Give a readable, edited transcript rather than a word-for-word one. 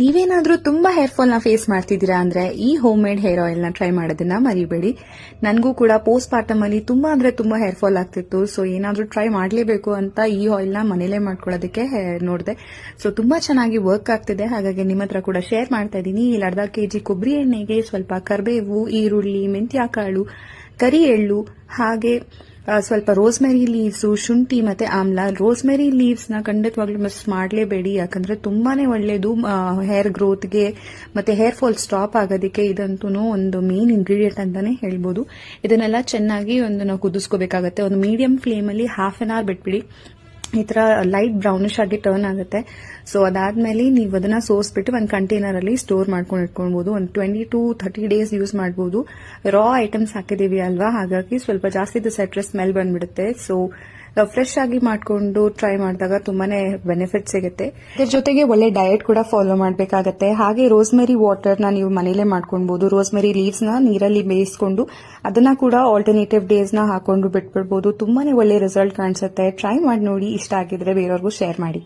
ನೀವೇನಾದ್ರೂ ತುಂಬಾ hair fall ನ ಫೇಸ್ ಮಾಡ್ತಿದ್ದೀರಾ ಅಂದ್ರೆ ಈ ಹೋಮ್ ಮೇಡ್ ಹೇರ್ ಆಯಿಲ್ ನ ಟ್ರೈ ಮಾಡೋದನ್ನ ಮರಿಬೇಡಿ. ನನಗೂ ಕೂಡ ಪೋಸ್ಟ್ ಪಾರ್ಟಮ್ ಅಲ್ಲಿ ತುಂಬಾ ಹೇರ್ ಫಾಲ್ ಆಗ್ತಿತ್ತು. ಸೊ ಏನಾದ್ರೂ ಟ್ರೈ ಮಾಡಲೇಬೇಕು ಅಂತ ಈ ಆಯಿಲ್ ನ ಮನೇಲೆ ಮಾಡ್ಕೊಳ್ಳೋದಕ್ಕೆ ನೋಡಿದೆ. ಸೊ ತುಂಬಾ ಚೆನ್ನಾಗಿ ವರ್ಕ್ ಆಗ್ತಿದೆ. ಹಾಗಾಗಿ ನಿಮ್ಮ ಹತ್ರ ಕೂಡ ಶೇರ್ ಮಾಡ್ತಾ ಇದ್ದೀನಿ. ಇಲ್ಲಿ ಅರ್ಧ ಕೆಜಿ ಕೊಬ್ಬರಿ ಎಣ್ಣೆಗೆ ಸ್ವಲ್ಪ ಕರಿಬೇವು, ಈರುಳ್ಳಿ, ಮೆಂತ್ಯ ಕಾಳು, ಕರಿ ಎಳ್ಳು, ಹಾಗೆ ಸ್ವಲ್ಪ ರೋಸ್ಮೆರಿ ಲೀವ್ಸ್, ಶುಂಠಿ ಮತ್ತೆ ಆಮ್ಲ. ರೋಸ್ಮೆರಿ ಲೀವ್ಸ್ ನ ಖಂಡಿತವಾಗ್ಲೂ ಮಿಸ್ ಮಾಡಲೇಬೇಡಿ, ಯಾಕಂದ್ರೆ ತುಂಬಾನೇ ಒಳ್ಳೇದು ಹೇರ್ ಗ್ರೋತ್ಗೆ ಮತ್ತೆ ಹೇರ್ ಫಾಲ್ ಸ್ಟಾಪ್ ಆಗೋದಕ್ಕೆ. ಇದಂತೂ ಒಂದು ಮೇನ್ ಇಂಗ್ರೀಡಿಯೆಂಟ್ ಅಂತಾನೆ ಹೇಳ್ಬೋದು. ಇದನ್ನೆಲ್ಲ ಚೆನ್ನಾಗಿ ನಾವು ಕುದಿಸ್ಕೋಬೇಕಾಗತ್ತೆ. ಒಂದು ಮೀಡಿಯಂ ಫ್ಲೇಮ್ ಅಲ್ಲಿ ಹಾಫ್ ಅನ್ ಅವರ್ ಬಿಟ್ಬಿಡಿ. ಈ ತರ ಲೈಟ್ ಬ್ರೌನಿಶ್ ಆಗಿ ಟರ್ನ್ ಆಗುತ್ತೆ. ಸೊ ಅದಾದ್ಮೇಲೆ ನೀವು ಅದನ್ನ ಸೋಸ್ಬಿಟ್ಟು ಒಂದು ಕಂಟೈನರ್ ಅಲ್ಲಿ ಸ್ಟೋರ್ ಮಾಡ್ಕೊಂಡು ಇಟ್ಕೊಳ್ಬಹುದು. ಒಂದು 20 to 30 ಡೇಸ್ ಯೂಸ್ ಮಾಡಬಹುದು. ರಾ ಐಟಮ್ಸ್ ಹಾಕಿದೀವಿ ಅಲ್ವಾ, ಹಾಗಾಗಿ ಸ್ವಲ್ಪ ಜಾಸ್ತಿ ದಿವಸ ಸ್ಮೆಲ್ ಬಂದ್ಬಿಡುತ್ತೆ. ಸೊ ಫ್ರೆಶ್ ಆಗಿ ಮಾಡ್ಕೊಂಡು ಟ್ರೈ ಮಾಡಿದಾಗ ತುಂಬಾನೇ ಬೆನಿಫಿಟ್ ಸಿಗುತ್ತೆ. ಇದ್ರ ಜೊತೆಗೆ ಒಳ್ಳೆ ಡಯಟ್ ಕೂಡ ಫಾಲೋ ಮಾಡಬೇಕಾಗತ್ತೆ. ಹಾಗೆ ರೋಸ್ಮೆರಿ ವಾಟರ್ ನ ನೀವು ಮನೇಲೆ ಮಾಡ್ಕೊಳ್ಬಹುದು. ರೋಸ್ಮೆರಿ ಲೀವ್ಸ್ ನ ನೀರಲ್ಲಿ ಬೇಯಿಸ್ಕೊಂಡು ಅದನ್ನ ಕೂಡ ಆಲ್ಟರ್ನೇಟಿವ್ ಡೇಸ್ ನ ಹಾಕೊಂಡು ಬಿಟ್ಬಿಡ್ಬಹುದು. ತುಂಬಾನೇ ಒಳ್ಳೆ ರಿಸಲ್ಟ್ ಕಾಣಿಸುತ್ತೆ. ಟ್ರೈ ಮಾಡಿ ನೋಡಿ. ಇಷ್ಟ ಆಗಿದ್ರೆ ಬೇರೆಯವ್ರಿಗೂ ಶೇರ್ ಮಾಡಿ.